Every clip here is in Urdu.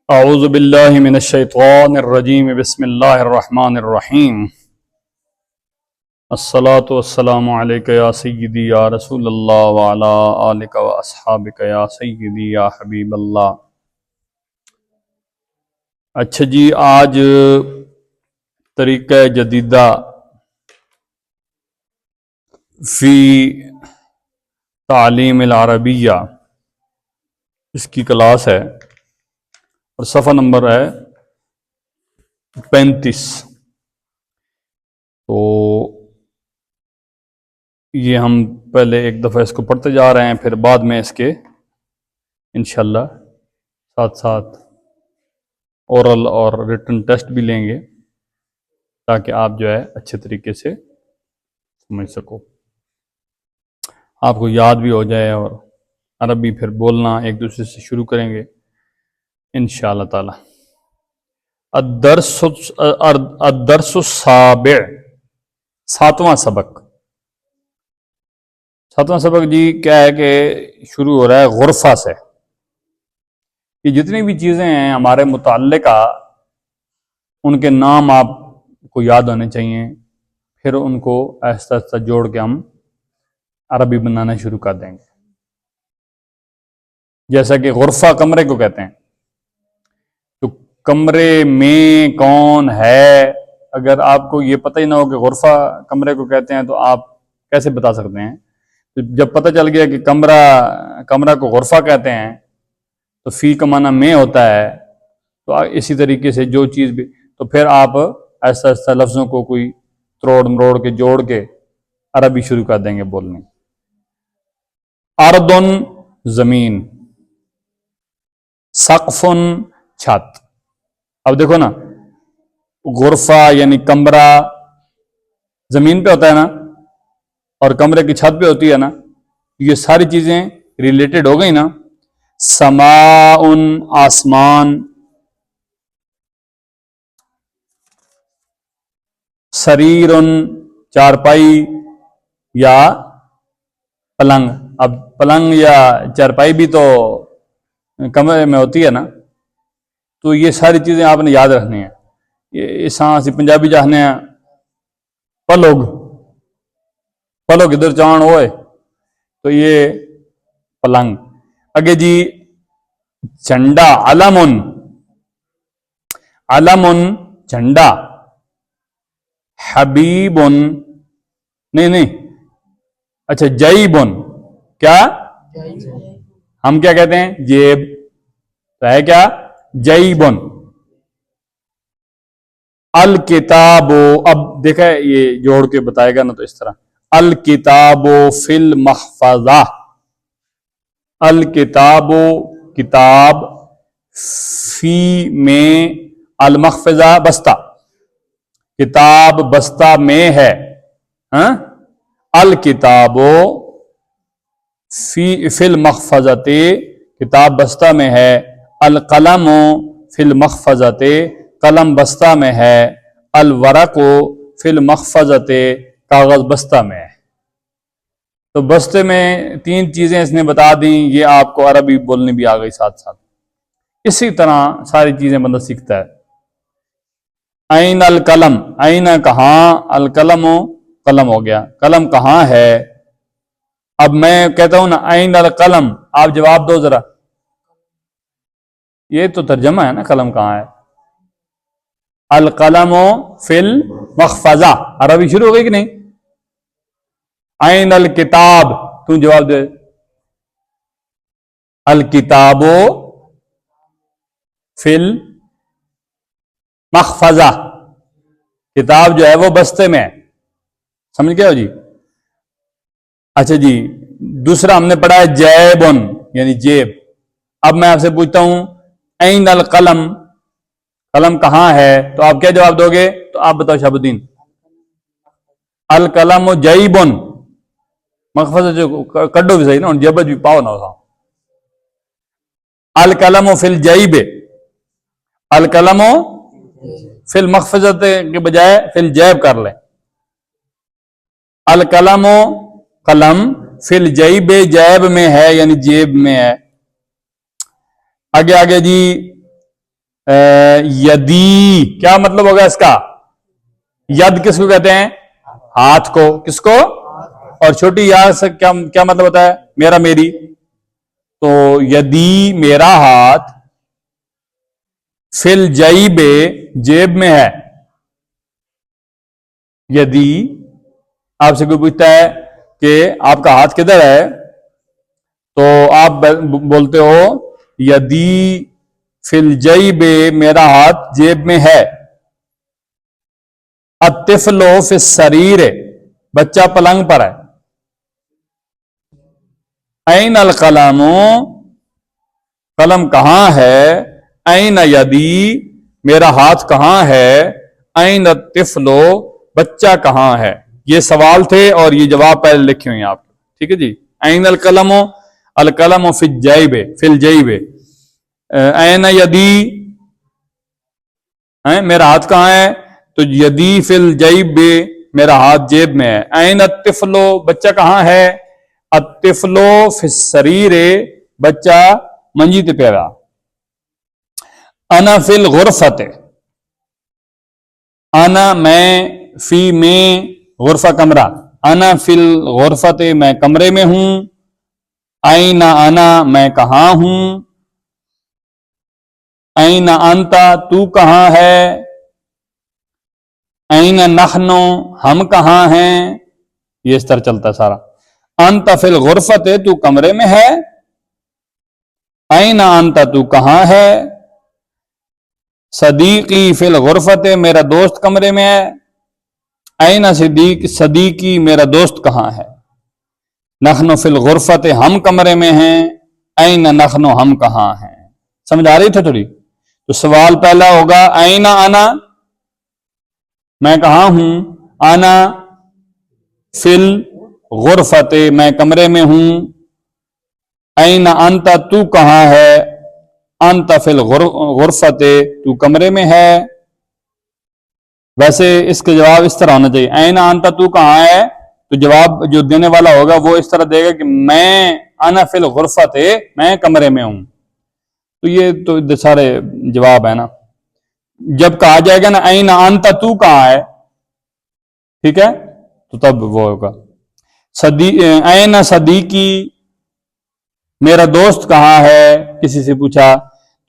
اعوذ باللہ من الشیطان الرجیم بسم اللہ الرحمن الرحیم الصلاۃ والسلام علیک یا سیدی یا رسول اللہ وعلی آلک و اصحابک یا سیدی یا حبیب اللہ۔ اچھا جی، آج طریقہ جدیدہ فی تعلیم العربیہ اس کی کلاس ہے اور صفحہ نمبر ہے 35۔ تو یہ ہم پہلے ایک دفعہ اس کو پڑھتے جا رہے ہیں، پھر بعد میں اس کے انشاءاللہ ساتھ ساتھ اورل اور ریٹن ٹیسٹ بھی لیں گے تاکہ آپ جو ہے اچھے طریقے سے سمجھ سکو، آپ کو یاد بھی ہو جائے، اور عربی پھر بولنا ایک دوسرے سے شروع کریں گے انشاءاللہ تعالی۔ الدرس السابع، ساتواں سبق جی کیا ہے کہ شروع ہو رہا ہے غرفہ سے۔ یہ جتنی بھی چیزیں ہیں ہمارے متعلقہ، ان کے نام آپ کو یاد ہونے چاہیے، پھر ان کو آہستہ آہستہ جوڑ کے ہم عربی بنانا شروع کر دیں گے۔ جیسا کہ غرفہ کمرے کو کہتے ہیں، تو کمرے میں کون ہے، اگر آپ کو یہ پتہ ہی نہ ہو کہ غرفہ کمرے کو کہتے ہیں تو آپ کیسے بتا سکتے ہیں؟ جب پتہ چل گیا کہ کمرہ کو غرفہ کہتے ہیں تو فی کا معنی میں ہوتا ہے، تو اسی طریقے سے جو چیز بھی، تو پھر آپ ایسا ایسا لفظوں کو کوئی تروڑ مروڑ کے جوڑ کے عربی شروع کر دیں گے بولنے۔ اردن زمین، سقفن چھت۔ اب دیکھو نا، غرفہ یعنی کمرہ زمین پہ ہوتا ہے نا، اور کمرے کی چھت پہ ہوتی ہے نا، یہ ساری چیزیں ریلیٹڈ ہو گئی نا۔ سماءن آسمان، سریرن چارپائی یا پلنگ۔ اب پلنگ یا چارپائی بھی تو کمرے میں ہوتی ہے نا، تو یہ ساری چیزیں آپ نے یاد رکھنی ہیں۔ یہ سانس پنجابی چاہنے ہیں پلوگ ادھر چان ہوئے، تو یہ پلنگ۔ اگے جی جھنڈا، علمن جھنڈا، حبیبن نہیں اچھا جیبن، کیا ہم کیا کہتے ہیں؟ جیب، تو ہے کیا؟ جیبن۔ الکتاب، اب دیکھیں یہ جوڑ کے بتائے گا نا تو اس طرح، الکتاب فی المحفظہ، الکتاب کتاب، فی میں، المحفظہ بستہ، کتاب بستہ میں ہے، الکتاب فی المحفظۃ، کتاب بستہ میں ہے، القلم فی المحفظۃ، قلم بستہ میں ہے، الورق فی المحفظۃ، کاغذ بستہ میں ہے۔ تو بستے میں تین چیزیں اس نے بتا دیں، یہ آپ کو عربی بولنی بھی آ گئی ساتھ ساتھ۔ اسی طرح ساری چیزیں بندہ سیکھتا ہے۔ این القلم، این کہاں، القلم قلم ہو گیا، قلم کہاں ہے۔ اب میں کہتا ہوں نا این القلم، آپ جواب دو ذرا، یہ تو ترجمہ ہے نا، قلم کہاں ہے۔ القلم فی المحفظہ، عربی شروع ہو گئی کہ نہیں؟ این الکتاب، تم جواب دے، الکتاب فی المحفظہ، کتاب جو ہے وہ بستے میں ہے، سمجھ گئے ہو جی؟ اچھا جی، دوسرا ہم نے پڑھا ہے جیبن یعنی جیب۔ اب میں آپ سے پوچھتا ہوں این القلم، قلم کہاں ہے، تو آپ کیا جواب دو گے؟ تو آپ بتاؤ شہاب الدین۔ القلم جیبن، محفظہ جو کڈو بھی صحیح نا، جیبت بھی پاؤ نہ ہو۔ القلم فی الجیب، القلم فی المحفظۃ کے بجائے فی الجیب کر لیں۔ القلم قلم فی الجیب، جیب میں ہے یعنی جیب میں ہے۔ آگے جی یدی کیا مطلب ہوگا اس کا؟ ید کس کو کہتے ہیں؟ ہاتھ کو. کس کو؟ اور چھوٹی یا سے کیا مطلب ہوتا ہے؟ میرا، میری. تو یدی میرا ہاتھ، فل جیب جیب میں ہے. یدی آپ سے کوئی پوچھتا ہے کہ آپ کا ہاتھ کدھر ہے، تو آپ بولتے ہو یدی فل جیب، میرا ہاتھ جیب میں ہے. الطفل فی السریر، بچہ پلنگ پر ہے. این القلم، قلم کہاں ہے؟ این یدی، میرا ہاتھ کہاں ہے؟ این الطفل، بچہ کہاں ہے؟ یہ سوال تھے اور یہ جواب پہلے لکھے ہوئے ہیں آپ. ٹھیک ہے جی. این القلم، القلم فی الجیب، فی الجیب. این یدی، میرا ہاتھ کہاں ہے؟ تو یدی فی الجیب، میرا ہاتھ جیب میں ہے. این الطفل، بچہ کہاں ہے؟ الطفل فی السریر، بچہ منجی تے پیرا. انا فی الغرفت، انا میں، فی میں، غرفہ کمرہ. انا فی الغرفت، میں کمرے میں ہوں. این انا، میں کہاں ہوں. این انت، تو کہاں ہے. این نحن، ہم کہاں ہیں. یہ اس طرح چلتا ہے سارا. انت فی الغرفت، تو کمرے میں ہے. این انت، تو کہاں ہے. صدیقی فی الغرفت، میرا دوست کمرے میں ہے. این صدیقی، میرا دوست کہاں ہے. نحن فی الغرفت، ہم کمرے میں ہیں. این نحن، ہم کہاں ہیں. سمجھ آ رہی تھے تھوڑی؟ تو سوال پہلا ہوگا این انا، میں کہاں ہوں. انا فی الغرفت، میں کمرے میں ہوں. این انت، تو کہاں ہے. انت فی الغرفت، تو کمرے میں ہے. ویسے اس کا جواب اس طرح ہونا چاہیے. این انت، تو کہاں ہے، تو جواب جو دینے والا ہوگا وہ اس طرح دے گا کہ میں، انا فی الغرفت، میں کمرے میں ہوں. تو یہ تو سارے جواب ہے نا. جب کہا جائے گا نا این انت، تو کہاں ہے، ٹھیک ہے، تو تب وہ ہوگا. این صدیقی، میرا دوست کہاں ہے، کسی سے پوچھا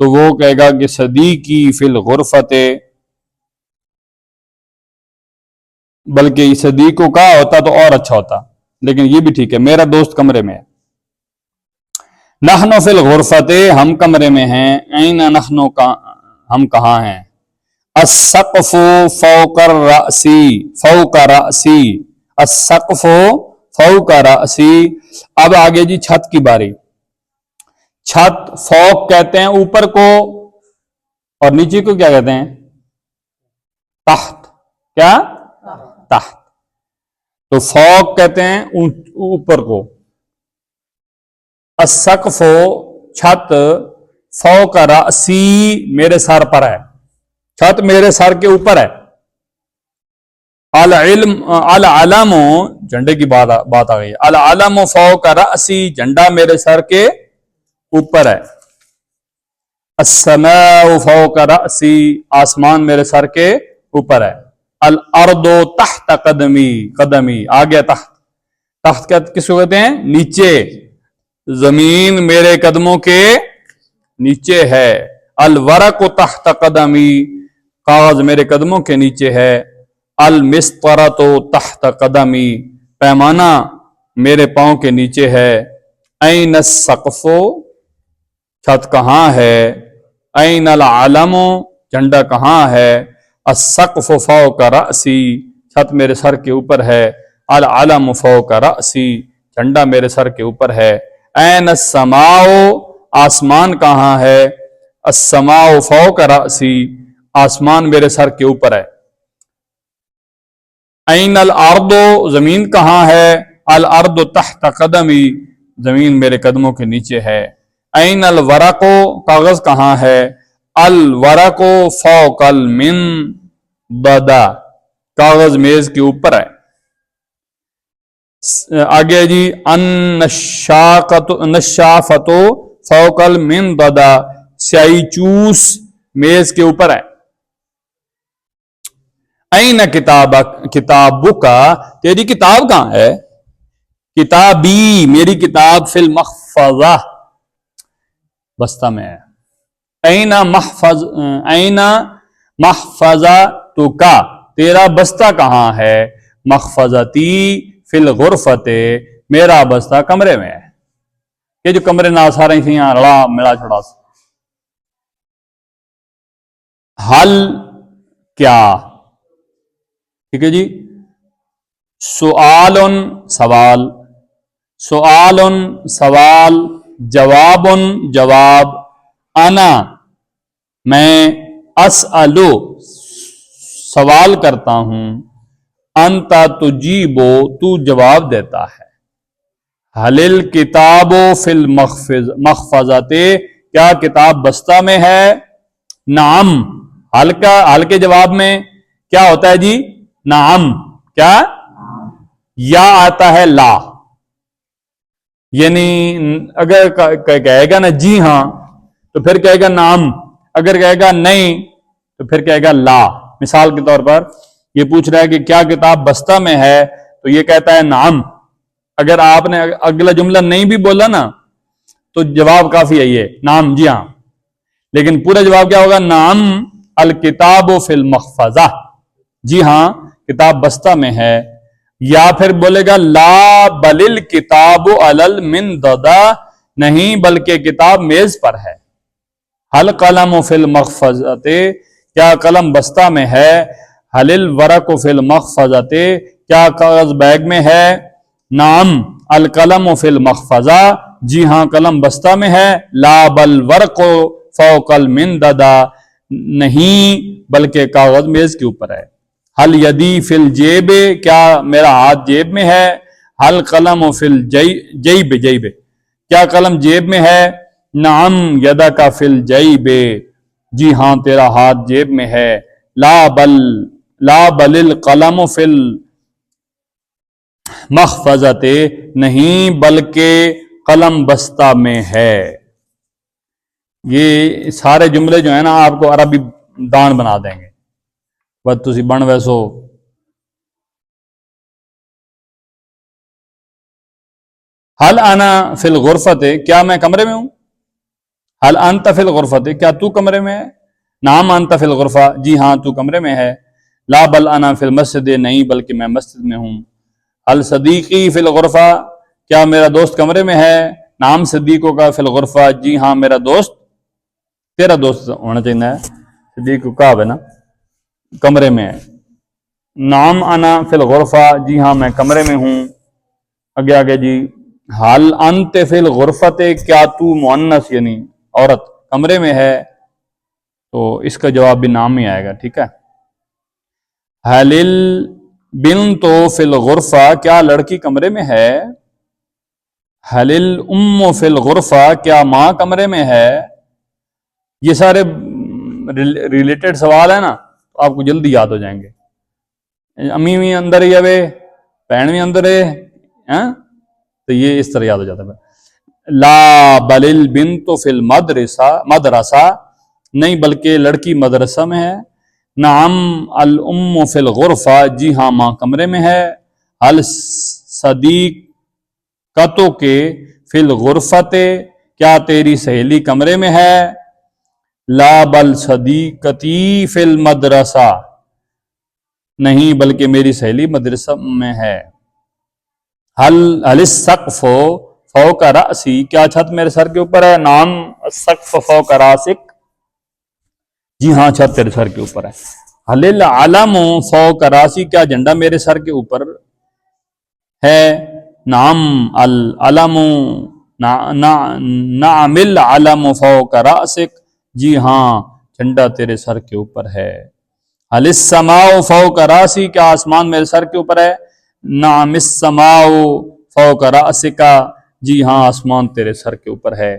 تو وہ کہے گا کہ صدیقی فی الغرفت. بلکہ صدیق کو کہا ہوتا تو اور اچھا ہوتا، لیکن یہ بھی ٹھیک ہے، میرا دوست کمرے میں ہے. نحن فی الغرفت، ہم کمرے میں ہیں. این نحن، ہم کہاں ہیں. السقف فوق الرأسی، فوق رأسی. السقف فوق رأسی. اب آگے جی چھت کی باری. چھت فوق کہتے ہیں اوپر کو، اور نیچے کو کیا کہتے ہیں؟ تحت. کیا؟ تحت. تو فوق کہتے ہیں اوپر کو. السقف، چھت، فوق رأسی، میرے سر پر ہے. چھت میرے سر کے اوپر ہے. العلم، جھنڈے کی بات آ گئی. العلم فوق رأسی، جھنڈا میرے سر کے اوپر ہے. السماء فوق رأسی، آسمان میرے سر کے اوپر ہے. الارض تحت قدمی، قدمی آ گیا تحت. تحت کس کو کہتے ہیں؟ نیچے. زمین میرے قدموں کے نیچے ہے. الورق تحت قدمی، کاغذ میرے قدموں کے نیچے ہے. المسطرۃ تحت قدمی، پیمانہ میرے پاؤں کے نیچے ہے. این السقف، چھت کہاں ہے. این العلم، جھنڈا کہاں ہے. السقف فوق رأسی، چھت میرے سر کے اوپر ہے. العلم فوق رأسی، جھنڈا میرے سر کے اوپر ہے. این السماء، آسمان کہاں ہے. السماء فوق رأسی، آسمان میرے سر کے اوپر ہے. این الارض، زمین کہاں ہے. الارض تحت قدمی، زمین میرے قدموں کے نیچے ہے. این الورق، کاغذ کہاں ہے. الورق فوق المنضد، کاغذ میز کے اوپر ہے. آگے جی النشافۃ فوق المنضد، سیاہی چوس میز کے اوپر ہے. این کتابک تیری کتاب کہاں ہے؟ کتابی میری کتاب فی المحفظہ بستہ میں ہے. این محفظتک تیرا بستہ کہاں ہے؟ محفظتی فی الغرفۃ میرا بستہ کمرے میں ہے. یہ جو کمرے نہ سارے یہاں رڑا ملا چھڑا. حل کیا، ٹھیک ہے جی. سؤال سوال، سؤال سوال، جواب جواب، انا میں، اسألو سوال کرتا ہوں، انت تجیبو تو جواب دیتا ہے. حل الکتاب فی المحفظۃ کیا کتاب بستہ میں ہے؟ نعم. حل کے جواب میں کیا ہوتا ہے جی؟ نعم. کیا یا آتا ہے لا، یعنی اگر کہے گا نا جی ہاں تو پھر کہے گا نعم، اگر کہے گا نہیں تو پھر کہے گا لا. مثال کے طور پر یہ پوچھ رہا ہے کہ کیا کتاب بستہ میں ہے تو یہ کہتا ہے نعم. اگر آپ نے اگلا جملہ نہیں بھی بولا نا تو جواب کافی ہے یہ نعم جی ہاں، لیکن پورا جواب کیا ہوگا؟ نعم الکتاب فی المحفظہ جی ہاں کتاب بستہ میں ہے. یا پھر بولے گا لا بل الکتاب علی المنضدہ نہیں بلکہ کتاب میز پر ہے. حل قلم فی المحفظۃ کیا قلم بستہ میں ہے؟ حل الورق فی المحفظۃ کیا کاغذ بیگ میں ہے؟ نعم القلم فی المحفظہ جی ہاں قلم بستہ میں ہے. لا بل ورق فوق المنضدہ نہیں بلکہ کاغذ میز کے اوپر ہے. حل یدی فی الجیب کیا میرا ہاتھ جیب میں ہے؟ حل قلم فی الجیب جیب کیا قلم جیب میں ہے؟ نعم یدک فی الجیب جی ہاں تیرا ہاتھ جیب میں ہے. لا بل القلم فی المحفظۃ نہیں بلکہ قلم بستہ میں ہے. یہ سارے جملے جو ہیں نا آپ کو عربی دان بنا دیں گے. بس تسی بن ویسو. حل انا فی الغرفۃ کیا میں کمرے میں ہوں؟ حل انت فی الغرفۃ کیا تو کمرے میں ہے؟ نعم انت فی الغرفہ جی ہاں تو کمرے میں ہے. لا بل انا فی المسجد نہیں بلکہ میں مسجد میں ہوں. حل صدیقی فی الغرفہ کیا میرا دوست کمرے میں ہے؟ نعم صدیقو کا فی الغرفہ جی ہاں میرا دوست تیرا دوست ہونا چاہیے ہے صدیق کا ہے نا کمرے میں ہے. نعم انا فی الغرفہ جی ہاں میں کمرے میں ہوں. آگے جی حل انت فی الغرفۃ کیا تو مؤنث یعنی عورت کمرے میں ہے تو اس کا جواب بھی نام ہی آئے گا. ٹھیک ہے. حل البنت فی الغرفہ کیا لڑکی کمرے میں ہے؟ حل الام فی الغرفہ کیا ماں کمرے میں ہے؟ یہ سارے ریلیٹڈ سوال ہیں نا تو آپ کو جلدی یاد ہو جائیں گے. امی بھی اندر ہی ہے بہن بھی اندر ہے تو یہ اس طرح یاد ہو جاتا ہے. لا بل البنت فی المدرسہ نہیں بلکہ لڑکی مدرسہ میں ہے. نعم الام فی الغرفہ جی ہاں ماں کمرے میں ہے. حل صدیقتو کے فی الغرفۃ کیا تیری سہیلی کمرے میں ہے؟ لا بل صدیقتی فی المدرسہ نہیں بلکہ میری سہیلی مدرسہ میں ہے. حل السقف فوق رأسی کیا چھت میرے سر کے اوپر ہے؟ نعم السقف فوق راسک جی ہاں چھت تیرے سر کے اوپر ہے. حل العلم فوق راسی کیا جھنڈا میرے سر کے اوپر ہے؟ نعم العلم نعم العلم فوق راسک جی ہاں جھنڈا تیرے سر کے اوپر ہے. حل السماء فوق راسی کیا آسمان میرے سر کے اوپر ہے؟ نعم السماء فوق راسک جی ہاں آسمان تیرے سر کے اوپر ہے.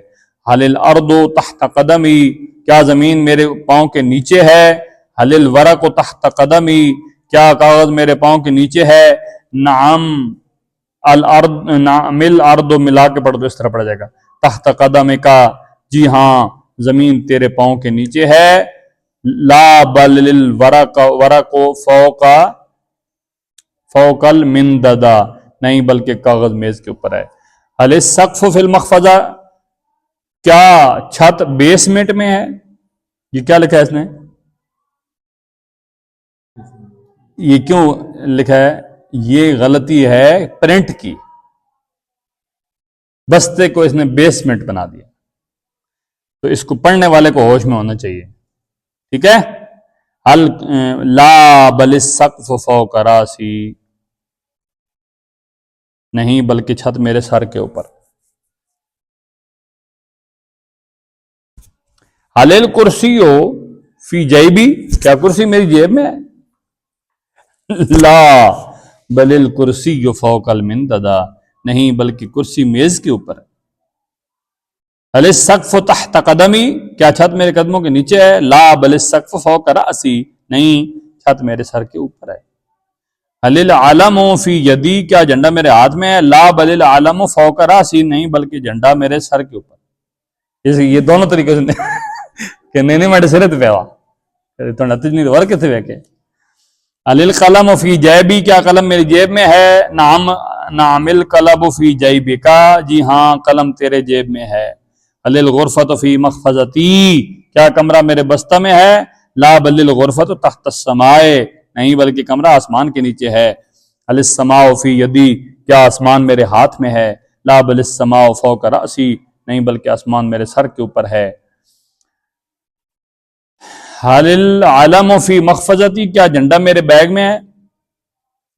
حل الارض تحت قدمی کیا زمین میرے پاؤں کے نیچے ہے؟ حل الورق تحت قدمی کیا کاغذ میرے پاؤں کے نیچے ہے؟ نعم الارض ملا کے پڑھ دو اس طرح پڑھ جائے گا. تحت قدم کا جی ہاں زمین تیرے پاؤں کے نیچے ہے. لا بل الورق ورق فوق المنددا، نہیں بلکہ کاغذ میز کے اوپر ہے۔ هل السقف فی المخفضہ، کیا چھت بیسمنٹ میں ہے؟ یہ کیا لکھا ہے اس نے؟ یہ کیوں لکھا ہے؟ یہ غلطی ہے پرنٹ کی، بستے کو اس نے بیسمنٹ بنا دیا، تو اس کو پڑھنے والے کو ہوش میں ہونا چاہیے، ٹھیک ہے؟ لا بل السقف فوق راسی، نہیں بلکہ چھت میرے سر کے اوپر۔ هل الکرسی فی جیبی، کیا کرسی میری جیب میں ہے؟ لا بل الکرسی فوق المنددا، نہیں بلکہ کرسی میز کے اوپر ہے۔ هل السقف تحت قدمی، کیا چھت میرے قدموں کے نیچے ہے؟ لا بل السقف فوق راسی، نہیں چھت میرے سر کے اوپر ہے۔ هل العلم فی یدی، کیا جھنڈا میرے ہاتھ میں ہے؟ لا بل العلم فوق راسی، نہیں بلکہ جھنڈا میرے سر کے اوپر۔ یہ دونوں طریقے سے کہ نہیں میرے سر پہ ہوا تو نتیج نہیں اور کتنے وے کے۔ هل القلم فی جیبی، کیا قلم میری جیب میں ہے؟ نعم القلم فی جیبک، جی ہاں قلم تیرے جیب میں ہے۔ هل الغرفۃ فی مخفضتی، کیا کمرہ میرے بستہ میں ہے؟ لا بل الغرفۃ تحت السماء، نہیں بلکہ کمرہ آسمان کے نیچے ہے۔ هل السماء فی یدی، کیا آسمان میرے ہاتھ میں ہے؟ لا بل السماء فوق راسی، نہیں بلکہ آسمان میرے سر کے اوپر ہے۔ هل العلم فی مخفضتی، کیا جھنڈا میرے بیگ میں ہے؟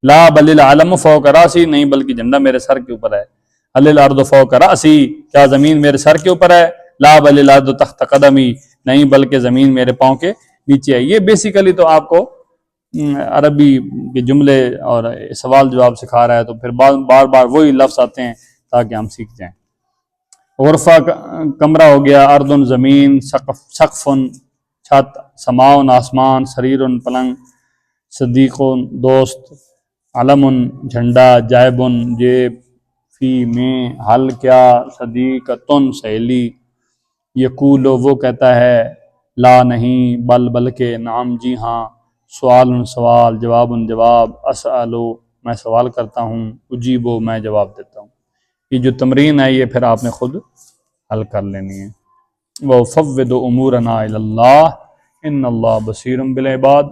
لا بل العلم فوق راسی، نہیں بلکہ جھنڈا میرے سر کے اوپر ہے۔ هل الارض فوق راسی، کیا زمین میرے سر کے اوپر ہے؟ لا بل الارض تحت قدمی، نہیں بلکہ زمین میرے پاؤں کے نیچے ہے۔ یہ بیسیکلی تو آپ کو عربی کے جملے اور سوال جواب سکھا رہا ہے، تو پھر بار بار وہی لفظ آتے ہیں تاکہ ہم سیکھ جائیں۔ غرفہ کمرہ ہو گیا، اردن زمین، سقفن چھت، سماؤن آسمان، سریرن پلنگ، صدیقن دوست، علمن جھنڈا، جائبن جیب، فی میں حل کیا، صدیقتن سہیلی، یقول وہ کہتا ہے، لا نہیں، بل بلکہ، نعم جی ہاں، سوال سوال، جواب جواب، اسألو میں سوال کرتا ہوں، اجیبو میں جواب دیتا ہوں۔ یہ جو تمرین ہے یہ پھر آپ نے خود حل کر لینی ہے۔ وَفَوِّضُ أُمُورَنَا إِلَى اللَّهِ إِنَّ اللَّهَ بَصِيرٌ بِالْعِبَادِ،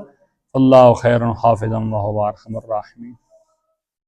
اللَّهُ خَيْرٌ حَافِظًا وَهُوَ أَرْحَمُ الرَّاحِمِينَ۔